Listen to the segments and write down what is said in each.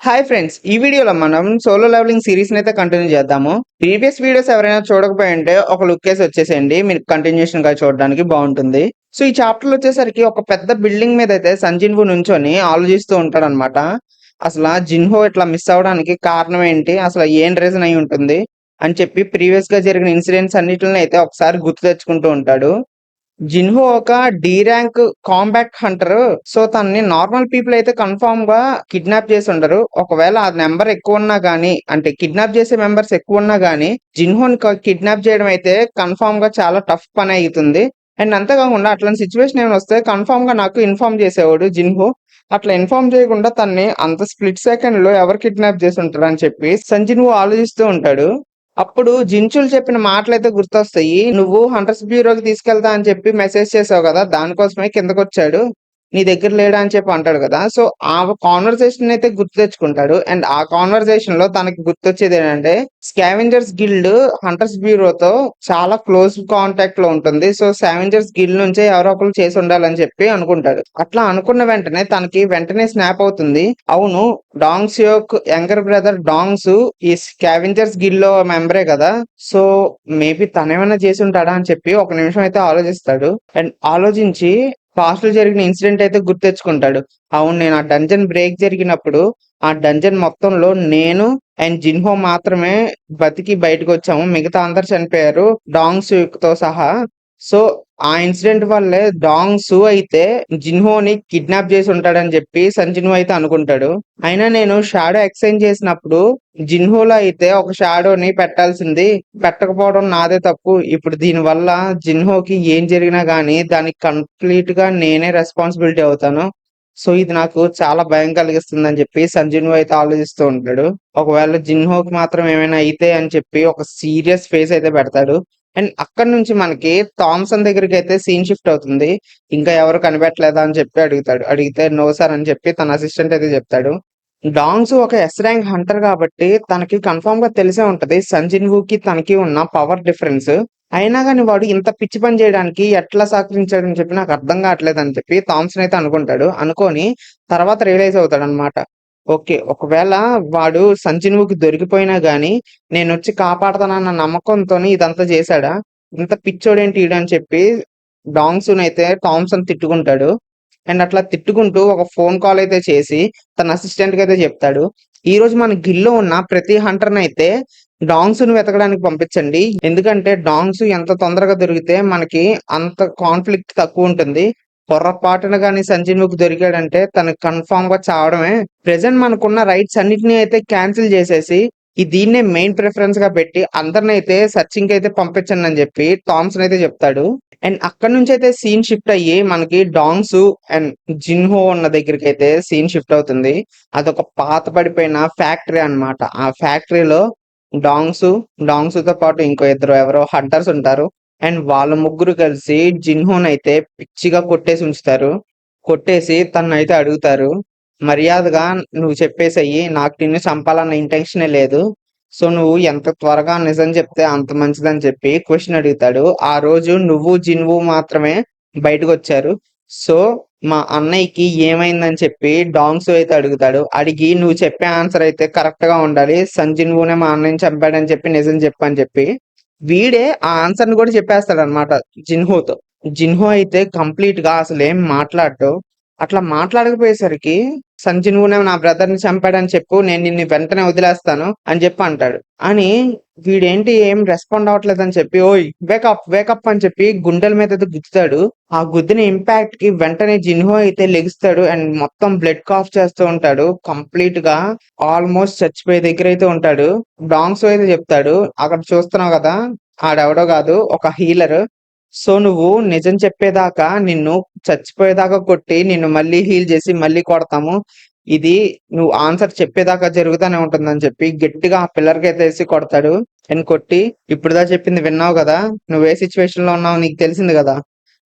Hi friends, ఈ వీడియోలో మనం సోలో లెవెలింగ్ సిరీస్ అయితే కంటిన్యూ చేద్దాము. ప్రీవియస్ వీడియోస్ ఎవరైనా చూడకపోయి ఉంటే ఒక లుక్ వేసి వచ్చేసేయండి, మీరు కంటిన్యూషన్ గా చూడడానికి బాగుంటుంది. సో ఈ చాప్టర్ లో వచ్చేసరికి ఒక పెద్ద బిల్డింగ్ మీద అయితే సంజిన్వు నుంచొని ఆలోచిస్తూ ఉంటాడు అనమాట. అసలు జిన్హో ఇట్లా మిస్ అవడానికి కారణం ఏంటి, అసలు ఏం రీజన్ అయి ఉంటుంది అని చెప్పి ప్రీవియస్ గా జరిగిన ఇన్సిడెంట్స్ అన్నిటిని అయితే ఒకసారి గుర్తు తెచ్చుకుంటూ ఉంటాడు. జిన్హో ఒక D rank combat hunter. So తనని నార్మల్ పీపుల్ అయితే కన్ఫర్మ్ గా కిడ్నాప్ చేసి ఉండరు. ఒకవేళ ఆ నెంబర్ ఎక్కువ ఉన్నా గానీ, అంటే కిడ్నాప్ చేసే మెంబర్స్ ఎక్కువ ఉన్నా గానీ, జిన్హోని కిడ్నాప్ చేయడం అయితే కన్ఫర్మ్ గా చాలా టఫ్ పని అవుతుంది. అండ్ అంతేకాకుండా అట్లాంటి సిచ్యువేషన్ ఏమైనా వస్తే కన్ఫర్మ్ గా నాకు ఇన్ఫార్మ్ చేసేవాడు జిన్హో. అట్లా ఇన్ఫార్మ్ చేయకుండా తన్ని అంత స్ప్లిట్ సెకండ్ లో ఎవరు కిడ్నాప్ చేసి ఉంటారు అని చెప్పి సంజిన్హో ఆలోచిస్తూ ఉంటాడు. అప్పుడు జించులు చెప్పిన మాటలైతే గుర్తొస్తాయి. "నువ్వు హంటర్స్ బ్యూరోకి తీసుకెళ్తా అని చెప్పి మెసేజ్ చేసావు కదా! దానికోసమే కిందకొచ్చాడు. నీ దగ్గర లేడా" అని చెప్పి అంటాడు కదా! సో, ఆ కాన్వర్సేషన్ అయితే గుర్తు తెచ్చుకుంటాడు. అండ్ ఆ కాన్వర్సేషన్‌లో తనకి గుర్తొచ్చేదేంటంటే, స్కావెంజర్స్ గిల్డ్ హంటర్స్ బ్యూరోతో చాలా క్లోజ్ కాంటాక్ట్‌లో ఉంటుంది. సో, స్కావెంజర్స్ గిల్డ్ నుంచే ఎవరో ఒకళ్ళు చేసుండాలని చెప్పి అనుకుంటాడు. అట్లా అనుకున్న వెంటనే తనకి వెంటనే స్నాప్ అవుతుంది. అవును, డాంగ్ సియోక్ యంగర్ బ్రదర్ డాంగ్స్ ఈ స్కావెంజర్స్ గిల్డ్ లో మెంబరే కదా! సో, మేబీ తనేమైనా చేసుంటాడా అని చెప్పి ఒక నిమిషం అయితే ఆలోచిస్తాడు. అండ్ ఆలోచించి పాస్ట్ లో జరిగిన ఇన్సిడెంట్ అయితే గుర్తు తెచ్చుకుంటాడు. అవును, నేను ఆ డంజన్ బ్రేక్ జరిగినప్పుడు ఆ డంజన్ మొత్తంలో నేను అండ్ జిన్హో మాత్రమే బతికి బయటకు వచ్చాము. మిగతా అందరు చనిపోయారు డాంగ్ సూక్ తో సహా. సో ఆ ఇన్సిడెంట్ వల్లే డాంగ్ సు అయితే జిన్హోని కిడ్నాప్ చేసి ఉంటాడని చెప్పి సంజిన్హో అయితే అనుకుంటాడు. అయినా నేను షాడో ఎక్స్చేంజ్ చేసినప్పుడు జిన్హోలో అయితే ఒక షాడోని పెట్టాల్సింది, పెట్టకపోవడం నాదే తప్పు. ఇప్పుడు దీని వల్ల జిన్హోకి ఏం జరిగినా గానీ దానికి కంప్లీట్ గా నేనే రెస్పాన్సిబిలిటీ అవుతాను. సో ఇది నాకు చాలా భయం కలిగిస్తుందని చెప్పి సంజిన్హో అయితే ఆలోచిస్తూ ఉంటాడు. ఒకవేళ జిన్హోకి మాత్రం ఏమైనా అయితే అని చెప్పి ఒక సీరియస్ ఫేస్ అయితే పెడతాడు. అండ్ అక్కడి నుంచి మనకి థామ్సన్ దగ్గరికి అయితే సీన్ షిఫ్ట్ అవుతుంది. ఇంకా ఎవరు కనిపెట్టలేదా అని చెప్పి అడుగుతాడు. అడిగితే నో సార్ అని చెప్పి తన అసిస్టెంట్ అయితే చెప్తాడు. డాంగ్స్ ఒక ఎస్ ర్యాంక్ హంటర్ కాబట్టి తనకి కన్ఫర్మ్ గా తెలిసే ఉంటది సంజిన్ కి తనకి ఉన్న పవర్ డిఫరెన్స్. అయినా కానీ వాడు ఇంత పిచ్చి పని చేయడానికి ఎట్లా సహకరించాడని చెప్పి నాకు అర్థం కావట్లేదు అని చెప్పి థామ్సన్ అయితే అనుకుంటాడు. అనుకొని తర్వాత రియలైజ్ అవుతాడు అనమాట. ఓకే, ఒకవేళ వాడు సంజిన్వుకి దొరికిపోయినా గానీ నేనొచ్చి కాపాడతానన్న నమ్మకంతోని ఇదంతా చేశాడా? ఇంత పిచ్చోడేంటి ఈడు అని చెప్పి డాంగ్సునైతే థామ్సన్ తిట్టుకుంటాడు. అండ్ అట్లా తిట్టుకుంటూ ఒక ఫోన్ కాల్ అయితే చేసి తన అసిస్టెంట్ కి అయితే చెప్తాడు. ఈ రోజు మన గిల్లో ఉన్న ప్రతి హంటర్‌నైతే డాంగ్స్‌ని వెతకడానికి పంపించండి. ఎందుకంటే డాంగ్స్ ఎంత తొందరగా దొరికితే మనకి అంత కాన్ఫ్లిక్ట్ తక్కువుంటుంది. పొర్రపాటున గాని సంజీవుకి దొరికాడంటే తను కన్ఫర్మ్‌గా చావడమే. ప్రెజెంట్ మనకున్న రైట్స్ అన్నిటిని అయితే క్యాన్సిల్ చేసేసి దీన్నే మెయిన్ ప్రిఫరెన్స్ గా పెట్టి అందరినైతే సెర్చింగ్ అయితే పంపించండి అని చెప్పి థామ్సన్ అయితే చెప్తాడు. అండ్ అక్కడి నుంచి అయితే సీన్ షిఫ్ట్ అయ్యి మనకి డాంగ్సు అండ్ జిన్హో ఉన్న దగ్గరికి అయితే సీన్ షిఫ్ట్ అవుతుంది. అదొక పాత పడిపోయిన ఫ్యాక్టరీ అన్నమాట. ఆ ఫ్యాక్టరీలో డాంగ్సు డాంగ్సుతో పాటు ఇంకో ఇద్దరు ఎవరో హంటర్స్ ఉంటారు. అండ్ వాళ్ళ ముగ్గురు కలిసి జిన్హోనైతే పిచ్చిగా కొట్టేసి ఉంచుతారు. కొట్టేసి తననైతే అడుగుతారు, మర్యాదగా నువ్వు చెప్పేసేయి, నాకు నిన్ను చంపాలన్న ఇంటెన్షనే లేదు. సో నువ్వు ఎంత త్వరగా నిజం చెప్తే అంత మంచిదని చెప్పి క్వశ్చన్ అడుగుతాడు. ఆ రోజు నువ్వు జిన్వు మాత్రమే బయటకొచ్చారు. సో మా అన్నయ్యకి ఏమైందని చెప్పి డాంగ్సు అయితే అడుగుతాడు. అడిగి నువ్వు చెప్పే ఆన్సర్ అయితే కరెక్ట్ గా ఉండాలి. సంజిన్వునే మా అన్నయ్యని చంపాడని చెప్పి నిజం చెప్పు అని చెప్పి వీడే ఆ ఆన్సర్ ని కూడా చెప్పేస్తాడన్నమాట జిన్హోతో. జిన్హో అయితే కంప్లీట్ గా అసలేం మాట్లాడడు. అట్లా మాట్లాడకపోయేసరికి సంజిన్వునే నా బ్రదర్ ని చంపాడని చెప్పు, నేను నిన్ను వెంటనే వదిలేస్తాను అని చెప్పి అంటాడు. అని వీడేంటి ఏం రెస్పాండ్ అవ్వట్లేదని చెప్పి ఓయ్ వేకప్ వేకప్ అని చెప్పి గుండెల మీద అయితే గుద్దుతాడు. ఆ గుద్దిన ఇంపాక్ట్ కి వెంటనే జిన్హో అయితే లెగుస్తాడు అండ్ మొత్తం బ్లడ్ కాఫ్ చేస్తూ ఉంటాడు. కంప్లీట్ గా ఆల్మోస్ట్ చచ్చిపోయే దగ్గర అయితే ఉంటాడు. డాంగ్స్ అయితే చెప్తాడు, అక్కడ చూస్తున్నావు కదా, ఆడెవడో కాదు, ఒక హీలర్. సో నువ్వు నిజం చెప్పేదాకా నిన్ను చచ్చిపోయేదాకా కొట్టి నిన్ను మళ్ళీ హీల్ చేసి మళ్ళీ కొడతాము. ఇది నువ్వు ఆన్సర్ చెప్పేదాకా జరుగుతానే ఉంటుందని చెప్పి గట్టిగా ఆ పిల్లర్ కి అయితే వేసి కొడతాడు. అండ్ కొట్టి ఇప్పుడుదా చెప్పింది విన్నావు కదా, నువ్వు ఏ సిచ్యువేషన్ లో ఉన్నావు నీకు తెలిసింది కదా,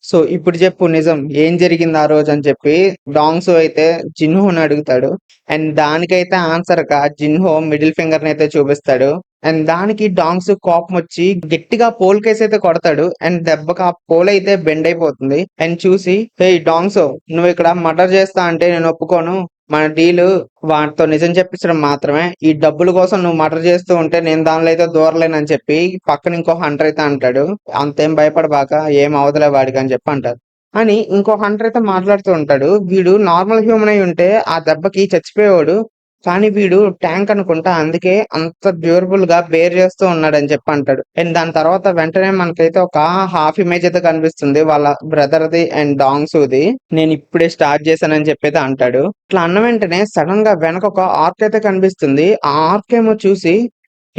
సో ఇప్పుడు చెప్పు నిజం ఏం జరిగింది ఆ రోజు అని చెప్పి డాంగ్స్ అయితే జిన్హోని అడుగుతాడు. అండ్ దానికైతే ఆన్సర్ గా జిన్హో మిడిల్ ఫింగర్ ని అయితే చూపిస్తాడు. అండ్ దానికి డాంగ్స్ కోపం వచ్చి గట్టిగా పోల్ కేసు అయితే కొడతాడు. అండ్ దెబ్బకి ఆ పోల్ అయితే బెండ్ అయిపోతుంది. అండ్ చూసి హే డాంగ్స్, నువ్వు ఇక్కడ మర్డర్ చేస్తా అంటే నేను ఒప్పుకోను. మన డీలు వాటితో నిజం చెప్పించడం మాత్రమే. ఈ డబ్బుల కోసం నువ్వు మర్డర్ చేస్తూ ఉంటే నేను దానిలో అయితే దూరలేనని చెప్పి పక్కన ఇంకో హంటర్ అయితే అంటాడు. అంతేం భయపడబాక, ఏం అవదులే వాడికి అని చెప్పి అంటారు. అని ఇంకో హంటర్ అయితే మాట్లాడుతూ ఉంటాడు. వీడు నార్మల్ హ్యూమన్ అయి ఉంటే ఆ దెబ్బకి చచ్చిపోయేవాడు. కానీ వీడు ట్యాంక్ అనుకుంటా, అందుకే అంత డ్యూరబుల్ గా బేర్ చేస్తూ ఉన్నాడని చెప్పి అంటాడు. అండ్ దాని తర్వాత వెంటనే మనకైతే ఒక హాఫ్ ఇమేజ్ అయితే కనిపిస్తుంది వాళ్ళ బ్రదర్ ది అండ్ డాంగ్సూది. నేను ఇప్పుడే స్టార్ట్ చేశానని చెప్పైతే అంటాడు. ఇట్లా అన్న వెంటనే సడన్ గా వెనక ఒక ఆర్క్ అయితే కనిపిస్తుంది. ఆ ఆర్క్ ఏమో చూసి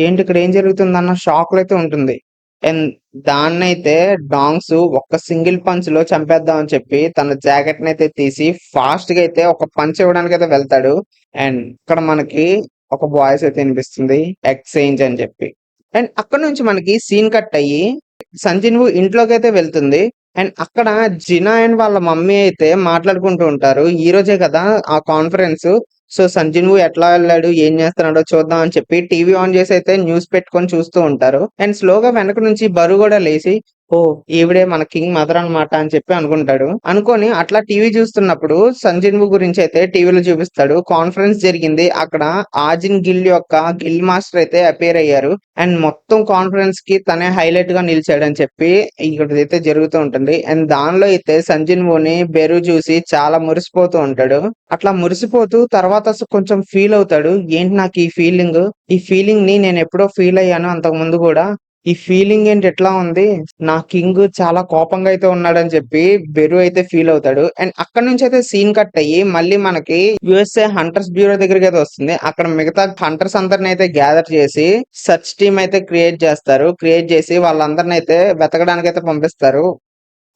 ఏంటి ఇక్కడ ఏం జరుగుతుంది అన్న షాక్ లో అయితే ఉంటుంది. అండ్ దాన్నైతే డాంగ్స్ ఒక్క సింగిల్ పంచ్ లో చంపేద్దాం అని చెప్పి తన జాకెట్ నైతే తీసి ఫాస్ట్ గా అయితే ఒక పంచ్ ఇవ్వడానికి అయితే వెళ్తాడు. అండ్ ఇక్కడ మనకి ఒక వాయిస్ అయితే వినిపిస్తుంది, ఎక్స్చేంజ్ అని చెప్పి. అండ్ అక్కడ నుంచి మనకి సీన్ కట్ అయ్యి సంజీవ్ ఇంట్లోకి అయితే వెళ్తుంది. అండ్ అక్కడ జినా అండ్ వాళ్ళ మమ్మీ అయితే మాట్లాడుకుంటూ ఉంటారు. ఈ రోజే కదా ఆ కాన్ఫరెన్స్, సో సంజీవ్ ఎట్లా వెళ్ళాడు, ఏం చేస్తున్నాడో చూద్దాం అని చెప్పి టీవీ ఆన్ చేసి అయితే న్యూస్ పెట్టుకొని చూస్తూ ఉంటారు. అండ్ స్లోగా వెనక నుంచి బరు కూడా లేచి, ఓ ఈవిడే మన కింగ్ మదర్ అన్నమాట అని చెప్పి అనుకుంటాడు. అనుకొని అట్లా టీవీ చూస్తున్నప్పుడు సంజీవ్ గురించి అయితే టీవీలో చూపిస్తాడు. కాన్ఫరెన్స్ జరిగింది అక్కడ. ఆజిన్ గిల్ యొక్క గిల్ మాస్టర్ అయితే అపేర్ అయ్యారు. అండ్ మొత్తం కాన్ఫరెన్స్ కి తనే హైలైట్ గా నిలిచాడని చెప్పి ఇక్కడ అయితే జరుగుతూ ఉంటుంది. అండ్ దానిలో అయితే సంజీవ్ని బెరు చూసి చాలా మురిసిపోతూ ఉంటాడు. అట్లా మురిసిపోతూ తర్వాత అసలు కొంచెం ఫీల్ అవుతాడు. ఏంటి నాకు ఈ ఫీలింగ్ ని నేను ఎప్పుడో ఫీల్ అయ్యాను అంతకు ముందు కూడా. ఈ ఫీలింగ్ ఏంటి ఎట్లా ఉంది, నా కింగ్ చాలా కోపంగా అయితే ఉన్నాడని చెప్పి బెరు అయితే ఫీల్ అవుతాడు. అండ్ అక్కడ నుంచి అయితే సీన్ కట్ అయ్యి మళ్ళీ మనకి యుఎస్ఏ హంటర్స్ బ్యూరో దగ్గరికి అయితే వస్తుంది. అక్కడ మిగతా హంటర్స్ అందరిని అయితే గ్యాదర్ చేసి సర్చ్ టీమ్ అయితే క్రియేట్ చేస్తారు. క్రియేట్ చేసి వాళ్ళందరిని అయితే వెతకడానికి అయితే పంపిస్తారు.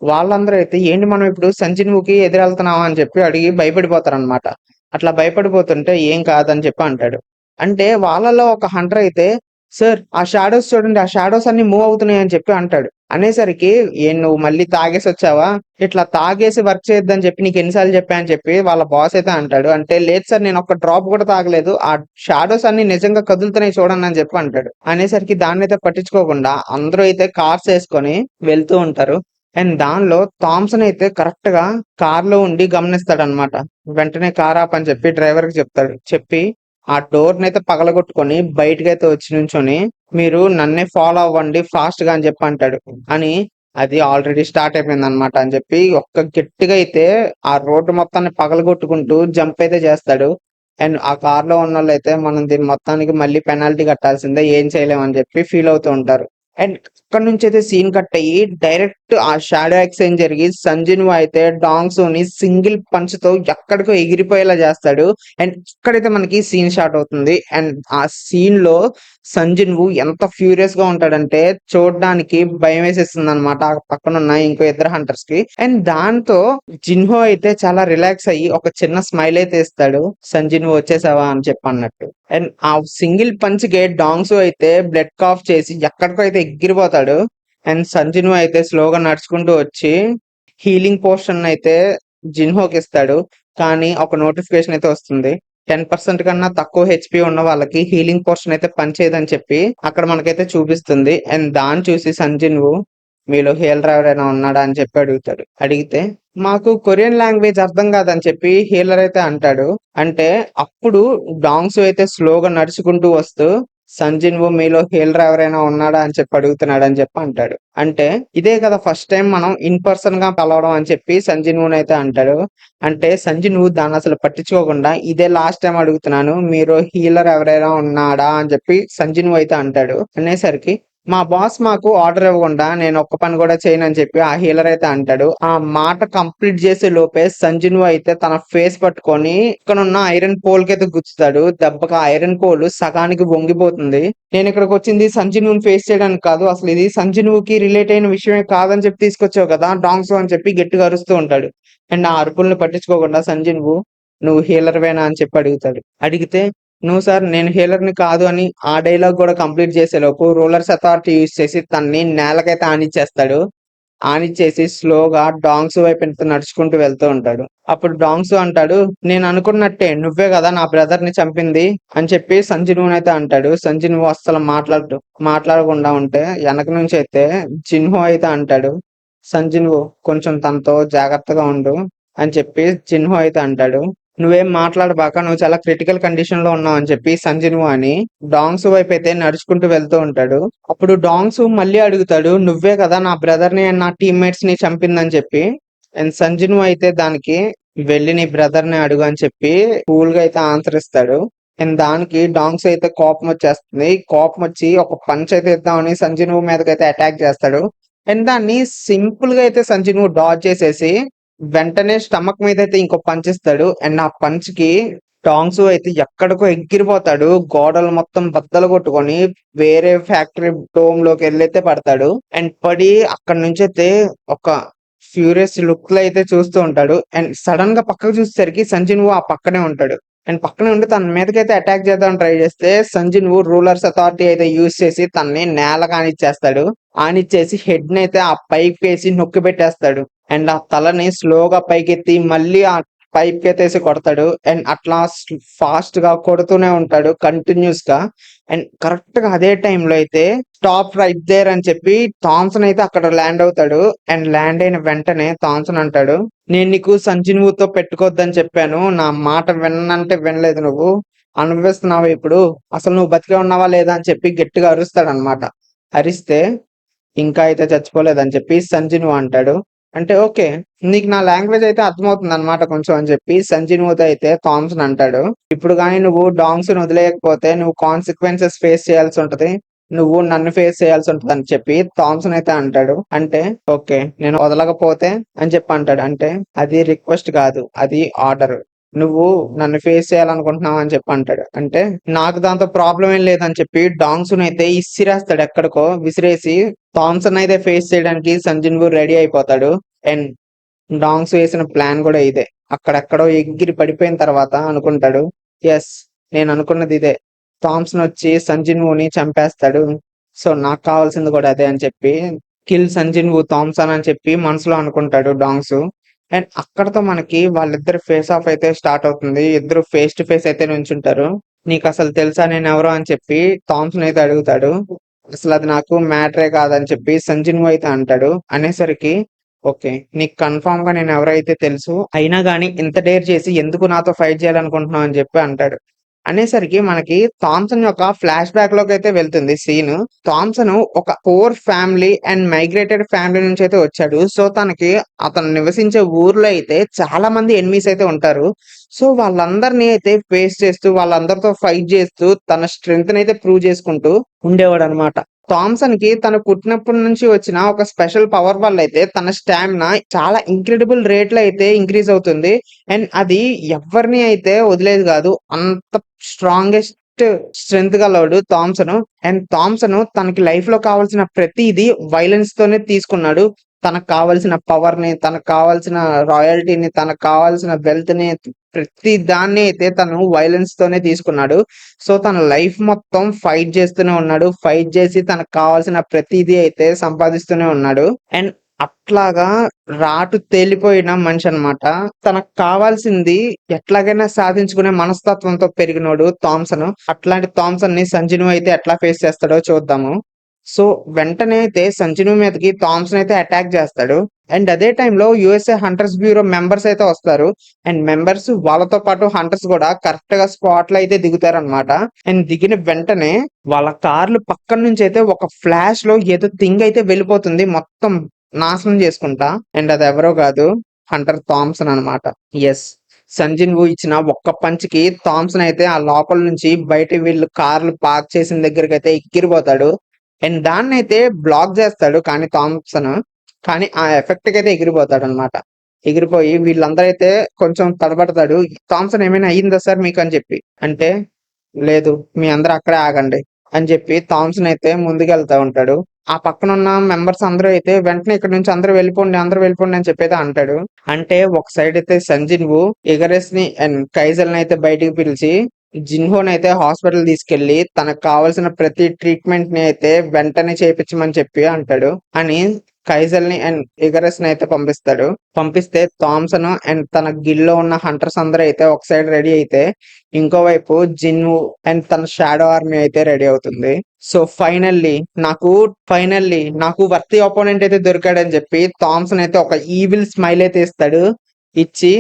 వాళ్ళందరూ అయితే ఏంటి మనం ఇప్పుడు సంజీవ్కి ఎదురెళ్తున్నావా అని చెప్పి అడిగి భయపడిపోతారు అనమాట. అట్లా భయపడిపోతుంటే ఏం కాదని చెప్పి అంటాడు. అంటే వాళ్ళలో ఒక హంటర్ అయితే, సార్ ఆ షాడోస్ చూడండి, ఆ షాడోస్ అన్ని మూవ్ అవుతున్నాయి అని చెప్పి అంటాడు. అనేసరికి ఏం నువ్వు మళ్ళీ తాగేసి వచ్చావా, ఇట్లా తాగేసి వర్క్ చేయొద్దని చెప్పి నీకు ఎన్నిసార్లు చెప్పా అని చెప్పి వాళ్ళ బాస్ అయితే అంటాడు. అంటే లేదు సార్, నేను ఒక డ్రాప్ కూడా తాగలేదు, ఆ షాడోస్ అన్ని నిజంగా కదులుతున్నాయి చూడండి అని చెప్పి అంటాడు. అనేసరికి దాన్ని అయితే పట్టించుకోకుండా అందరూ అయితే కార్స్ వేసుకొని వెళ్తూ ఉంటారు. అండ్ దానిలో థామ్సన్ అయితే కరెక్ట్ గా కార్ లో ఉండి గమనిస్తాడనమాట. వెంటనే కార్ ఆపని చెప్పి డ్రైవర్ కి చెప్తాడు. చెప్పి ఆ డోర్ నైతే పగలగొట్టుకొని బయటకైతే వచ్చి నుంచొని మీరు నన్నే ఫాలో అవ్వండి ఫాస్ట్ గా అని చెప్పి అంటాడు. అని అది ఆల్రెడీ స్టార్ట్ అయిపోయింది అనమాట అని చెప్పి ఒక్క గట్టిగా అయితే ఆ రోడ్డు మొత్తాన్ని పగలగొట్టుకుంటూ జంప్ అయితే చేస్తాడు. అండ్ ఆ కార్ లో ఉన్న వాళ్ళు అయితే మనం దీని మొత్తానికి మళ్ళీ పెనాల్టీ కట్టాల్సిందే, ఏం చేయలేమని చెప్పి ఫీల్ అవుతూ ఉంటారు. అండ్ అక్కడ నుంచి అయితే సీన్ కట్ అయ్యి డైరెక్ట్ ఆ షాడో ఎక్స్చేంజ్ జరిగి సంజీవ్ అయితే డాంగ్సోని సింగిల్ పంచ్ తో ఎక్కడికో ఎగిరిపోయేలా చేస్తాడు. అండ్ ఇక్కడైతే మనకి సీన్ స్టార్ట్ అవుతుంది. అండ్ ఆ సీన్ లో సంజీవ్ ఎంత ఫ్యూరియస్ గా ఉంటాడంటే చూడడానికి భయం వేసేస్తుంది అనమాట ఆ పక్కన ఉన్న ఇంకో ఇద్దరు హంటర్స్ కి. అండ్ దాంతో జిన్హో అయితే చాలా రిలాక్స్ అయ్యి ఒక చిన్న స్మైల్ అయితే ఇస్తాడు, సంజీవ్ వచ్చేసావా అని చెప్పి అన్నట్టు. అండ్ ఆ సింగిల్ పంచ్ కి డాంగ్సు అయితే బ్లడ్ కాఫ్ చేసి ఎక్కడికో అయితే ఎగిరిపోతాడు. అండ్ సంజీవ్ అయితే స్లోగా నడుచుకుంటూ వచ్చి హీలింగ్ పోషన్ అయితే జిన్హోకి ఇస్తాడు. కానీ ఒక నోటిఫికేషన్ అయితే వస్తుంది, 10% కన్నా తక్కువ హెచ్పి ఉన్న వాళ్ళకి హీలింగ్ పోర్షన్ అయితే పనిచేయదని చెప్పి అక్కడ మనకైతే చూపిస్తుంది. అండ్ దాన్ని చూసి సంజీవ్ మీలో హీలర్ ఎవరైనా ఉన్నాడా అని చెప్పి అడుగుతాడు. అడిగితే మాకు కొరియన్ లాంగ్వేజ్ అర్థం కాదని చెప్పి హీలర్ అయితే అంటాడు. అంటే అప్పుడు డాంగ్స్ అయితే స్లోగా నడుచుకుంటూ వస్తూ సంజీవ్ మీలో హీలర్ ఎవరైనా ఉన్నాడా అని చెప్పి అడుగుతున్నాడు అని చెప్పి అంటాడు. అంటే ఇదే కదా ఫస్ట్ టైం మనం ఇన్ పర్సన్ గా కలవడం అని చెప్పి సంజీవ్ అయితే అంటాడు. అంటే సంజీవ్ దాన్ని అసలు పట్టించుకోకుండా ఇదే లాస్ట్ టైం అడుగుతున్నాను, మీరు హీలర్ ఎవరైనా ఉన్నాడా అని చెప్పి సంజీవ్ అయితే అంటాడు. అనేసరికి మా బాస్ మాకు ఆర్డర్ ఇవ్వకుండా నేను ఒక్క పని కూడా చేయను అని చెప్పి ఆ హీలర్ అయితే అంటాడు. ఆ మాట కంప్లీట్ చేసే లోపే సంజీవ్ అయితే తన ఫేస్ పట్టుకొని ఇక్కడ ఉన్న ఐరన్ పోల్ కి అయితే గుచ్చుతాడు. దెబ్బకి ఐరన్ పోల్ సగానికి వంగిపోతుంది. నేను ఇక్కడికి వచ్చింది సంజీవ్ ఫేస్ చేయడానికి కాదు, అసలు ఇది సంజీవ్ కి రిలేట్ అయిన విషయమే కాదని చెప్పి తీసుకొచ్చావు కదా డాంగ్స్ అని చెప్పి గట్టిగా అరుస్తూ ఉంటాడు. అండ్ ఆ అరుపుల్ని పట్టించుకోకుండా సంజీవ్ నువ్వు హీలర్ వేనా అని చెప్పి అడుగుతాడు. అడిగితే నువ్వు సార్ నేను హీలర్ ని కాదు అని ఆ డైలాగ్ కూడా కంప్లీట్ చేసే లోపు రూలర్స్ అథారిటీ యూజ్ చేసి తన్ని నేలకైతే ఆనిచ్చేస్తాడు. ఆనిచ్చేసి స్లోగా డాంగ్స్ వైపు ఎంత నడుచుకుంటూ వెళ్తూ ఉంటాడు. అప్పుడు డాంగ్స్ అంటాడు, నేను అనుకున్నట్టే నువ్వే కదా నా బ్రదర్ ని చంపింది అని చెప్పి సంజీవ్ అయితే అంటాడు. సంజీవ్ అస్సలు మాట్లాడకుండా ఉంటే వెనక నుంచి అయితే జిన్హో అయితే అంటాడు, సంజీవ్ కొంచెం తనతో జాగ్రత్తగా ఉండు అని చెప్పి జిన్హో అయితే అంటాడు. నువ్వేం మాట్లాడబాక, నువ్వు చాలా క్రిటికల్ కండిషన్ లో ఉన్నావు అని చెప్పి సంజీవ్ అని డాంగ్స్ వైపు అయితే నడుచుకుంటూ వెళ్తూ ఉంటాడు. అప్పుడు డాంగ్స్ మళ్ళీ అడుగుతాడు, నువ్వే కదా నా బ్రదర్ ని అండ్ నా టీమ్మేట్స్ ని చంపిందని చెప్పి. అండ్ సంజీవ్ అయితే దానికి వెళ్ళి నీ బ్రదర్ ని అడుగు అని చెప్పి కూల్ గా అయితే ఆన్సర్ ఇస్తాడు. అండ్ దానికి డాంగ్స్ అయితే కోపం వచ్చేస్తుంది. కోపం వచ్చి ఒక పంచ్ అయితే ఇద్దామని సంజీవ్ మీదకి అయితే అటాక్ చేస్తాడు. అండ్ దాన్ని సింపుల్ గా అయితే సంజీవ్ డాజ్ చేసేసి వెంటనే స్టమక్ మీద అయితే ఇంకో పంచ్ ఇస్తాడు. అండ్ ఆ పంచ్ కి డాంగ్స్ అయితే ఎక్కడికో ఎగిరిపోతాడు. గోడలు మొత్తం బద్దలు కొట్టుకొని వేరే ఫ్యాక్టరీ డోమ్ లోకి వెళ్ళైతే పడతాడు. అండ్ పడి అక్కడి నుంచి అయితే ఒక ఫ్యూరియస్ లుక్ లో అయితే చూస్తూ ఉంటాడు. అండ్ సడన్ గా పక్కకు చూసేసరికి సంజీవ్ ఆ పక్కనే ఉంటాడు. అండ్ పక్కనే ఉండి తన మీదకైతే అటాక్ చేద్దాం ట్రై చేస్తే సంజీవ్ రూలర్స్ అథారిటీ అయితే యూజ్ చేసి తనని నేల కానిచ్చేస్తాడు. ఆనిచ్చేసి హెడ్ ని అయితే ఆ పైప్ వేసి నొక్కి పెట్టేస్తాడు. అండ్ ఆ తలని స్లోగా పైకెత్తి మళ్ళీ ఆ పైప్ కి అయితే కొడతాడు. అండ్ అట్లా ఫాస్ట్ గా కొడుతూనే ఉంటాడు కంటిన్యూస్ గా. అండ్ కరెక్ట్ గా అదే టైంలో అయితే స్టాప్ రైట్ దేర్ అని చెప్పి థామ్సన్ అయితే అక్కడ ల్యాండ్ అవుతాడు. అండ్ ల్యాండ్ అయిన వెంటనే థామ్సన్ అంటాడు, నేను నీకు సంజీవుతో పెట్టుకోవద్దని చెప్పాను, నా మాట విన్నంటే వినలేదు, నువ్వు అనుభవిస్తున్నావు ఇప్పుడు, అసలు నువ్వు బతికే ఉన్నావా లేదా అని చెప్పి గట్టిగా అరుస్తాడు అనమాట. అరిస్తే ఇంకా అయితే చచ్చిపోలేదని చెప్పి సంజీవ్ అంటాడు. అంటే ఓకే, నీకు నా లాంగ్వేజ్ అయితే అర్థమవుతుంది అనమాట కొంచెం అని చెప్పి సంజీవ్ అయితే థామ్సన్ అంటాడు. ఇప్పుడు కానీ నువ్వు డాంగ్స్ వదిలేయకపోతే నువ్వు కాన్సిక్వెన్సెస్ ఫేస్ చేయాల్సి ఉంటది, నువ్వు నన్ను ఫేస్ చేయాల్సి ఉంటది అని చెప్పి థామ్సన్ అయితే అంటాడు. అంటే ఓకే, నేను వదలకపోతే అని చెప్పి అంటాడు. అంటే అది రిక్వెస్ట్ కాదు, అది ఆర్డర్, నువ్వు నన్ను ఫేస్ చేయాలనుకుంటున్నావు అని చెప్పి అంటాడు. అంటే నాకు దాంతో ప్రాబ్లం ఏం లేదని చెప్పి డాంగ్స్ అయితే ఇసిరేస్తాడు ఎక్కడికో. విసిరేసి థామ్సన్ అయితే ఫేస్ చేయడానికి సంజీవ్ రెడీ అయిపోతాడు. అండ్ డాంగ్స్ వేసిన ప్లాన్ కూడా ఇదే. అక్కడెక్కడో ఎగిరి పడిపోయిన తర్వాత అనుకుంటాడు, ఎస్ నేను అనుకున్నది ఇదే, థామ్సన్ వచ్చి సంజీవ్ ని చంపేస్తాడు, సో నాకు కావాల్సింది కూడా అదే అని చెప్పి కిల్ సంజీవ్ థామ్సన్ అని చెప్పి మనసులో అనుకుంటాడు డాంగ్స్. అండ్ అక్కడతో మనకి వాళ్ళిద్దరు ఫేస్ ఆఫ్ అయితే స్టార్ట్ అవుతుంది. ఇద్దరు ఫేస్ టు ఫేస్ అయితే నుంచుంటారు. నీకు అసలు తెలుసా నేను ఎవరో అని చెప్పి థామ్సన్ అయితే అడుగుతాడు. అసలు అది నాకు మ్యాటరే కాదని చెప్పి సంజీవ్ అయితే అంటాడు. అనేసరికి ఓకే, నీకు కన్ఫామ్ గా నేను ఎవరైతే తెలుసు, అయినా గానీ ఇంత డేర్ చేసి ఎందుకు నాతో ఫైట్ చేయాలనుకుంటున్నావు అని చెప్పి అంటాడు. అనేసరికి మనకి థామ్సన్ యొక్క ఫ్లాష్ బ్యాక్ లోకి అయితే వెళ్తుంది సీన్. థామ్సన్ ఒక poor family and migrated family నుంచి అయితే వచ్చాడు. సో తనకి అతను నివసించే ఊర్లో అయితే చాలా మంది ఎనిమీస్ అయితే ఉంటారు. సో వాళ్ళందరినీ అయితే ఫేస్ చేస్తూ వాళ్ళందరితో ఫైట్ చేస్తూ తన స్ట్రెంగ్త్ అయితే ప్రూవ్ చేసుకుంటూ ఉండేవాడు అనమాట. థామ్సన్ కి తను పుట్టినప్పటి నుంచి వచ్చిన ఒక స్పెషల్ పవర్ వల్ల అయితే తన స్టామినా చాలా ఇంక్రెడిబుల్ రేట్ లో అయితే ఇంక్రీజ్ అవుతుంది. అండ్ అది ఎవరిని అయితే వదిలేదు కాదు, అంత స్ట్రాంగెస్ట్ స్ట్రెంగ్త్ గలవాడు థామ్సన్. అండ్ థామ్సన్ తనకి లైఫ్ లో కావాల్సిన ప్రతిదీ వైలెన్స్ తోనే తీసుకున్నాడు. తనకు కావాల్సిన పవర్ ని, తనకు కావాల్సిన రాయల్టీని, తనకు కావాల్సిన వెల్త్ ని, ప్రతి దాన్ని అయితే తను వైలెన్స్ తోనే తీసుకున్నాడు. సో తన లైఫ్ మొత్తం ఫైట్ చేస్తూనే ఉన్నాడు. ఫైట్ చేసి తనకు కావాల్సిన ప్రతిదీ అయితే సంపాదిస్తూనే ఉన్నాడు. అండ్ అట్లాగా రాటు తేలిపోయిన మనిషి అన్నమాట. తనకు కావాల్సింది ఎట్లాగైనా సాధించుకునే మనస్తత్వంతో పెరిగినోడు థామ్సన్. అట్లాంటి థామ్సన్ ని సంజీవ్ అయితే ఎట్లా ఫేస్ చేస్తాడో చూద్దాము. సో వెంటనే అయితే సంజీవ్ మీదకి థామ్సన్ అయితే అటాక్ చేస్తాడు. అండ్ అదే టైంలో యుఎస్ఏ హంటర్స్ బ్యూరో మెంబర్స్ అయితే వస్తారు. అండ్ మెంబర్స్ వాళ్ళతో పాటు హంటర్స్ కూడా కరెక్ట్ గా స్పాట్ లో అయితే దిగుతారు అనమాట. అండ్ దిగిన వెంటనే వాళ్ళ కార్లు పక్కన నుంచి అయితే ఒక ఫ్లాష్ లో ఏదో థింగ్ అయితే వెళ్ళిపోతుంది మొత్తం నాశనం చేసుకుంటా. అండ్ అది ఎవరో కాదు, హంటర్ థామ్సన్ అనమాట. ఎస్, సంజీవ్ ఇచ్చిన ఒక్క పంచ్ కి థామ్సన్ అయితే ఆ లోపల నుంచి బయట వీళ్ళు కార్లు పార్క్ చేసిన దగ్గరికి అయితే ఎగిరిపోతాడు. అండ్ దాన్ని అయితే బ్లాక్ చేస్తాడు కానీ థామ్సన్, కానీ ఆ ఎఫెక్ట్ కి అయితే ఎగిరిపోతాడు అనమాట. ఎగిరిపోయి వీళ్ళందరూ అయితే కొంచెం తడబడతాడు. థామ్సన్ ఏమైనా అయ్యిందా సార్ మీకు అని చెప్పి అంటే, లేదు మీ అందరూ అక్కడే ఆగండి అని చెప్పి థామ్సన్ అయితే ముందుకెళ్తా ఉంటాడు. ఆ పక్కన ఉన్న మెంబర్స్ అందరూ అయితే వెంటనే ఇక్కడ నుంచి అందరూ వెళ్ళిపోండి, అందరూ వెళ్ళిపోండి అని చెప్పి అయితే అంటాడు. అంటే ఒక సైడ్ అయితే సంజీవ్ ఎగరెస్ ని అండ్ కైజల్ ని అయితే బయటికి పిలిచి జిన్హోన్ అయితే హాస్పిటల్ తీసుకెళ్లి తనకు కావాల్సిన ప్రతి ట్రీట్మెంట్ ని అయితే వెంటనే చేయించమని చెప్పి అంటాడు. అని కైజల్ ని అండ్ ఇగరస్ ని అయితే పంపిస్తాడు. పంపిస్తే థామ్సన్ అండ్ తన గిల్లో ఉన్న హంటర్స్ అందరూ అయితే ఒక సైడ్ రెడీ అయితే ఇంకోవైపు జిన్ను అండ్ తన షాడో ఆర్మీ అయితే రెడీ అవుతుంది. సో ఫైనల్లీ నాకు వర్తి ఆపోనెంట్ అయితే దొరికాడని చెప్పి థామ్సన్ అయితే ఒక ఈవిల్ స్మైల్ అయితే ఇస్తాడు. ఇచ్చి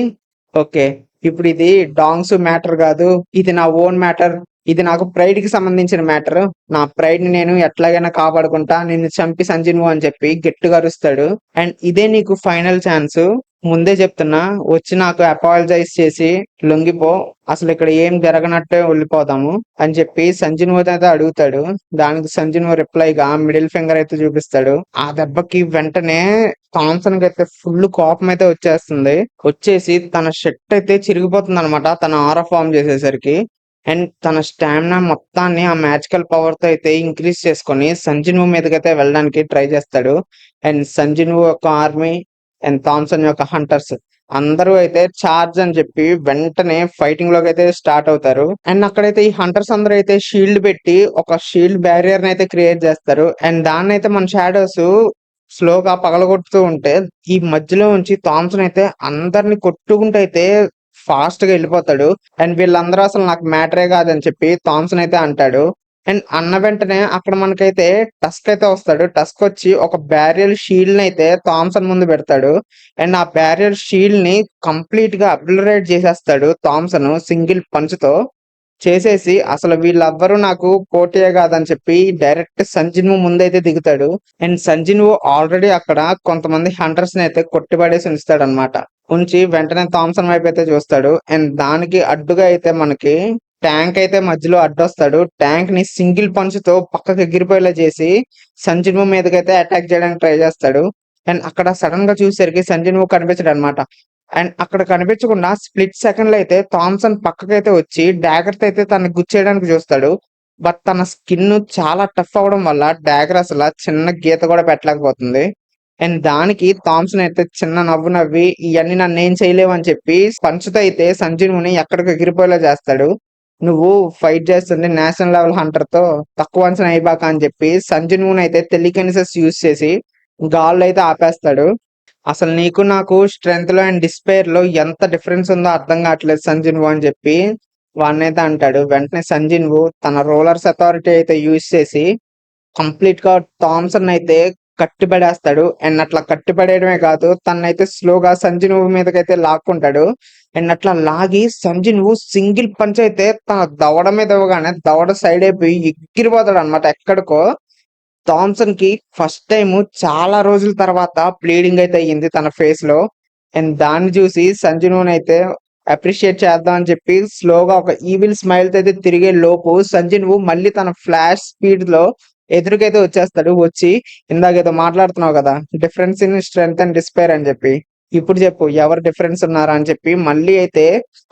ఓకే, ఇప్పుడు ఇది డాంగ్స్ మ్యాటర్ కాదు, ఇది నా ఓన్ మ్యాటర్, ఇది నాకు ప్రైడ్ కి సంబంధించిన మ్యాటర్, నా ప్రైడ్ ని నేను ఎట్లాగైనా కాపాడుకుంటా, నిన్ను చంపి సంజీను అని చెప్పి గట్టిగా అరుస్తాడు. అండ్ ఇదే నీకు ఫైనల్ ఛాన్స్, ముందే చెప్తున్నా, వచ్చి నాకు అపాలజైజ్ చేసి లొంగిపో, అసలు ఇక్కడ ఏం జరగనట్టే వెళ్ళిపోదాము అని చెప్పి సంజీను అయితే అడుగుతాడు. దానికి సంజీను రిప్లైగా మిడిల్ ఫింగర్ అయితే చూపిస్తాడు. ఆ దెబ్బకి వెంటనే థామ్సన్ కి అయితే ఫుల్ కోపం అయితే వచ్చేస్తుంది. వచ్చేసి తన షర్ట్ అయితే చిరిగిపోతుంది అనమాట, తన ఆరా ఫామ్ చేసేసరికి. అండ్ తన స్టామినా మొత్తాన్ని ఆ మ్యాజికల్ పవర్ తో అయితే ఇంక్రీజ్ చేసుకొని సంజీను మీదకైతే వెళ్ళడానికి ట్రై చేస్తాడు. అండ్ సంజీను యొక్క ఆర్మీ అండ్ థామ్సన్ యొక్క హంటర్స్ అందరూ అయితే చార్జ్ అని చెప్పి వెంటనే ఫైటింగ్ లోకి అయితే స్టార్ట్ అవుతారు. అండ్ అక్కడైతే ఈ హంటర్స్ అందరూ అయితే షీల్డ్ పెట్టి ఒక షీల్డ్ బ్యారియర్ అయితే క్రియేట్ చేస్తారు. అండ్ దాన్ని అయితే మన షాడోస్ స్లోగా పగలగొడుతూ ఉంటే ఈ మధ్యలో ఉంచి థామ్సన్ అయితే అందరిని కొట్టుకుంటూ అయితే ఫాస్ట్ గా వెళ్ళిపోతాడు. అండ్ వీళ్ళందరూ అసలు నాకు మ్యాటరే కాదని చెప్పి థామ్సన్ అయితే అంటాడు. అండ్ అన్న వెంటనే అక్కడ మనకైతే టస్క్ అయితే వస్తాడు. టస్క్ వచ్చి ఒక బ్యారియల్ షీల్డ్ ని అయితే థామ్సన్ ముందు పెడతాడు. అండ్ ఆ బ్యారియల్ షీల్డ్ ని కంప్లీట్ గా అబ్లరేట్ చేసేస్తాడు థామ్సన్ సింగిల్ పంచ్ తో. చేసేసి అసలు వీళ్ళెవ్వరూ నాకు పోటీయే కాదని చెప్పి డైరెక్ట్ సంజీను ముందైతే దిగుతాడు. అండ్ సంజీను ఆల్రెడీ అక్కడ కొంతమంది హంటర్స్ ని అయితే కొట్టిపడేసి ఉంచుతాడు అనమాట. ఉంచి వెంటనే థామ్సన్ వైపు అయితే చూస్తాడు. అండ్ దానికి అడ్డుగా అయితే మనకి ట్యాంక్ అయితే మధ్యలో అడ్డొస్తాడు. ట్యాంక్ ని సింగిల్ పంచ్ తో పక్కకి ఎగిరిపోయేలా చేసి సంజీను మీదకైతే అటాక్ చేయడానికి ట్రై చేస్తాడు. అండ్ అక్కడ సడన్ గా చూసేసరికి సంజీను కనిపించడు అనమాట. అండ్ అక్కడ కనిపించకుండా స్ప్లిట్ సెకండ్ లో అయితే థామ్సన్ పక్కకైతే వచ్చి డాగర్ తో అయితే తనని గుచ్చేయడానికి చూస్తాడు. బట్ తన స్కిన్ చాలా టఫ్ అవడం వల్ల డాగర్ అసలు చిన్న గీత కూడా పెట్టలేకపోతుంది. అండ్ దానికి థామ్సన్ అయితే చిన్న నవ్వు నవ్వి ఇవన్నీ నన్ను ఏం చేయలేవు అని చెప్పి పంచుతో అయితే సంజీవుని ఎక్కడికి ఎగిరిపోయేలా చేస్తాడు. నువ్వు ఫైట్ చేస్తుంది నేషనల్ లెవెల్ హంటర్ తో, తక్కువ అంచనా అయిబాక అని చెప్పి సంజీవుని అయితే టెలికినెసిస్ యూజ్ చేసి గాల్లో అయితే ఆపేస్తాడు. అసలు నీకు నాకు స్ట్రెంగ్త్ లో అండ్ డిస్పైర్ లో ఎంత డిఫరెన్స్ ఉందో అర్థం కావట్లేదు సంజీవ్ అని చెప్పి వాడినైతే అంటాడు. వెంటనే సంజీవ్ తన రోలర్స్ అథారిటీ అయితే యూజ్ చేసి కంప్లీట్ గా థామ్సన్ అయితే కట్టిపడేస్తాడు. అండ్ అట్లా కట్టిపడేయడమే కాదు, తనైతే స్లోగా సంజీవ్ మీదకైతే లాక్కుంటాడు. అండ్ అట్లా లాగి సంజీవ్ సింగిల్ పంచ్ అయితే తన దవడ మీద ఇవ్వగానే దవడ సైడ్ అయిపోయి ఎగిరిపోతాడు అనమాట ఎక్కడికో. థామ్సన్ కి ఫస్ట్ టైం చాలా రోజుల తర్వాత బ్లీడింగ్ అయితే అయ్యింది తన ఫేస్ లో. అండ్ దాన్ని చూసి సంజీవ్ అయితే అప్రిషియేట్ చేద్దాం అని చెప్పి స్లోగా ఒక ఈవిల్ స్మైల్ అయితే తిరిగే లోపు సంజీవ్ మళ్ళీ తన ఫ్లాష్ స్పీడ్ లో ఎదురుకైతే వచ్చేస్తాడు. వచ్చి ఇందాకేదో మాట్లాడుతున్నావు కదా, difference in strength and despair అని చెప్పి, ఇప్పుడు చెప్పు ఎవరు డిఫరెన్స్ ఉన్నారా అని చెప్పి మళ్ళీ అయితే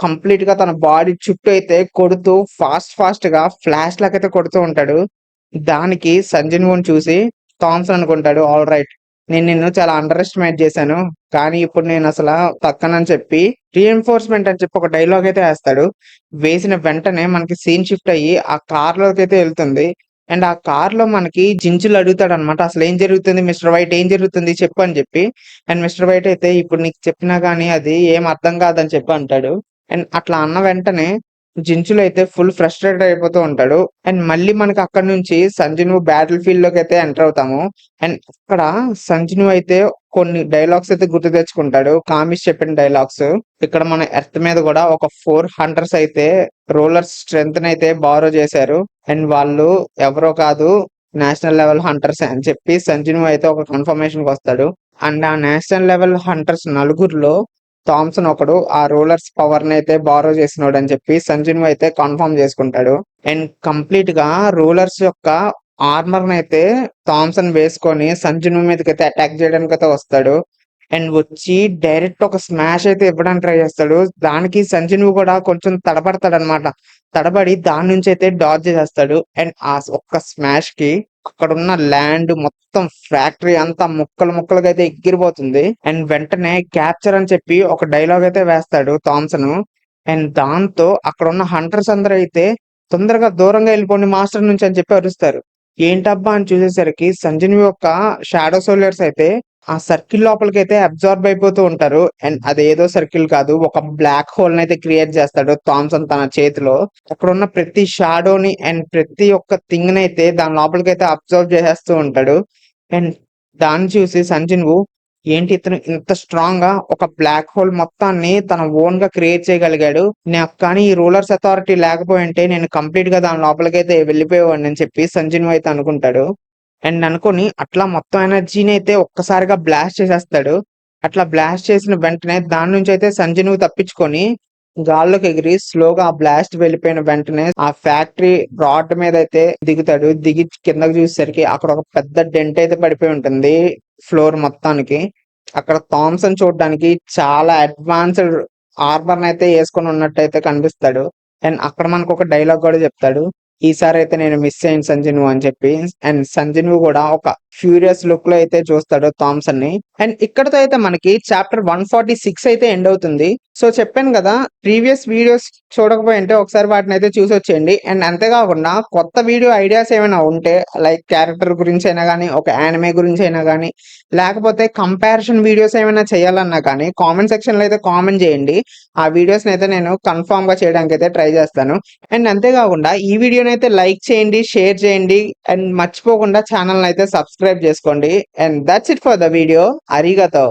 కంప్లీట్ గా తన బాడీ చుట్టూ అయితే కొడుతూ ఫాస్ట్ గా ఫ్లాష్ లాగా అయితే కొడుతూ ఉంటాడు. దానికి సంజీవ్ చూసి థామ్సన్ అనుకుంటాడు, ఆల్ రైట్, నేను నిన్ను చాలా అండర్ ఎస్టిమేట్ చేశాను, కానీ ఇప్పుడు నేను అసలు తక్కనని చెప్పి రీఎన్ఫోర్స్మెంట్ అని చెప్పి ఒక డైలాగ్ అయితే వేస్తాడు. వేసిన వెంటనే మనకి సీన్ షిఫ్ట్ అయ్యి ఆ కార్ లోకి అయితే వెళ్తుంది. అండ్ ఆ కార్ లో మనకి జింజులు అడుగుతాడు అనమాట, అసలు ఏం జరుగుతుంది మిస్టర్ వైట్, ఏం జరుగుతుంది చెప్పు అని చెప్పి. అండ్ మిస్టర్ వైట్ అయితే ఇప్పుడు నీకు చెప్పినా గానీ అది ఏం అర్థం కాదని చెప్పి అంటాడు. అండ్ అట్లా అన్న వెంటనే జించులు అయితే ఫుల్ ఫ్రస్ట్రేట్ అయిపోతూ ఉంటాడు. అండ్ మళ్ళీ మనకి అక్కడ నుంచి సంజీవ్ బ్యాటిల్ ఫీల్డ్ లోకి అయితే ఎంటర్ అవుతాము. అండ్ అక్కడ సంజీవ్ అయితే కొన్ని డైలాగ్స్ అయితే గుర్తు తెచ్చుకుంటాడు, కామిస్ చెప్పిన డైలాగ్స్. ఇక్కడ మన ఎర్త్ మీద కూడా ఒక 4 హంటర్స్ అయితే రోలర్ స్ట్రెంగ్త్ అయితే బారో చేశారు. అండ్ వాళ్ళు ఎవరో కాదు, నేషనల్ లెవెల్ హంటర్స్ అని చెప్పి సంజీవ్ అయితే ఒక కన్ఫర్మేషన్ కి వస్తాడు. అండ్ ఆ నేషనల్ లెవెల్ హంటర్స్ నలుగురిలో థామ్సన్ ఒకడు ఆ రూలర్స్ పవర్ ని అయితే బారో చేసినాడు అని చెప్పి సంజీవ్ అయితే కన్ఫర్మ్ చేసుకుంటాడు. అండ్ కంప్లీట్ గా రూలర్స్ యొక్క ఆర్మర్ ని అయితే థామ్సన్ వేసుకొని సంజీవ్ మీదకి అయితే అటాక్ చేయడానికి అయితే వస్తాడు. అండ్ వచ్చి డైరెక్ట్ ఒక స్మాష్ అయితే ఇవ్వడానికి ట్రై చేస్తాడు. దానికి సంజీవ్ కూడా కొంచెం తడబడతాడు అనమాట. తడబడి దాని నుంచి అయితే డాజ్ చేసేస్తాడు. అండ్ ఆ ఒక్క స్మాష్ కి అక్కడ ఉన్న ల్యాండ్ మొత్తం ఫ్యాక్టరీ అంతా ముక్కలు ముక్కలుగా అయితే ఎగిరిపోతుంది. అండ్ వెంటనే క్యాప్చర్ అని చెప్పి ఒక డైలాగ్ అయితే వేస్తాడు థామ్సన్. అండ్ దాంతో అక్కడ ఉన్న హంటర్స్ అందరూ అయితే తొందరగా దూరంగా వెళ్ళిపోండి మాస్టర్ నుంచి అని చెప్పి అరుస్తారు. ఏంటబ్బా అని చూసేసరికి సంజీవ్ యొక్క షాడో సోల్జర్స్ అయితే ఆ సర్కిల్ లోపలికి అయితే అబ్జార్బ్ అయిపోతూ ఉంటారు. అండ్ అదేదో సర్కిల్ కాదు, ఒక బ్లాక్ హోల్ అయితే క్రియేట్ చేస్తాడు థామ్సన్ తన చేతిలో. అక్కడ ఉన్న ప్రతి షాడోని అండ్ ప్రతి ఒక్క థింగ్ అయితే దాని లోపలికి అయితే అబ్జర్వ్ చేసేస్తూ ఉంటాడు. అండ్ దాన్ని చూసి సంజీవ్ ఏంటి ఇతను ఇంత స్ట్రాంగ్ గా ఒక బ్లాక్ హోల్ మొత్తాన్ని తన ఓన్ గా క్రియేట్ చేయగలిగాడు. నాకు కానీ ఈ రూలర్స్ అథారిటీ లేకపోయింటే నేను కంప్లీట్ గా దాని లోపలికైతే వెళ్ళిపోయేవాడిని అని చెప్పి సంజీవ్ అయితే అనుకుంటాడు. అండ్ అనుకుని అట్లా మొత్తం ఎనర్జీని అయితే ఒక్కసారిగా బ్లాస్ట్ చేసేస్తాడు. అట్లా బ్లాస్ట్ చేసిన వెంటనే దాని నుంచి అయితే సంజీవ్ తప్పించుకొని గాల్లోకి ఎగిరి స్లోగా ఆ బ్లాస్ట్ వెళ్ళిపోయిన వెంటనే ఆ ఫ్యాక్టరీ రాడ్ మీద అయితే దిగుతాడు. దిగి కిందకి చూసేసరికి అక్కడ ఒక పెద్ద డెంట్ అయితే పడిపోయి ఉంటుంది ఫ్లోర్ మొత్తానికి. అక్కడ థామ్సన్ చూడడానికి చాలా అడ్వాన్స్డ్ ఆర్మర్ అయితే వేసుకొని ఉన్నట్టయితే కనిపిస్తాడు. అండ్ అక్కడ మనకు ఒక డైలాగ్ కూడా చెప్తాడు, ఈసారి అయితే నేను మిస్ అయ్యాను సంజను అని చెప్పి. అండ్ సంజను కూడా ఒక ఫ్యూరియస్ లుక్ లో అయితే చూస్తాడు థామ్సన్ ని. అండ్ ఇక్కడతో అయితే మనకి చాప్టర్ 146 అయితే ఎండ్ అవుతుంది. సో చెప్పాను కదా, ప్రీవియస్ వీడియోస్ చూడకపోయింటే ఒకసారి వాటిని అయితే చూసి వచ్చేయండి. అండ్ అంతేకాకుండా కొత్త వీడియో ఐడియాస్ ఏమైనా ఉంటే లైక్ క్యారెక్టర్ గురించి అయినా కానీ, ఒక యానిమే గురించి అయినా కానీ, లేకపోతే కంపారిజన్ వీడియోస్ ఏమైనా చేయాలన్నా కానీ కామెంట్ సెక్షన్ లో అయితే కామెంట్ చేయండి. ఆ వీడియోస్ అయితే నేను కన్ఫామ్ గా చేయడానికి అయితే ట్రై చేస్తాను. అండ్ అంతేకాకుండా ఈ వీడియోని అయితే లైక్ చేయండి, షేర్ చేయండి, అండ్ మర్చిపోకుండా ఛానల్ అయితే సబ్స్క్రైబ్ చేసుకోండి. And that's it for the video. అరిగతో.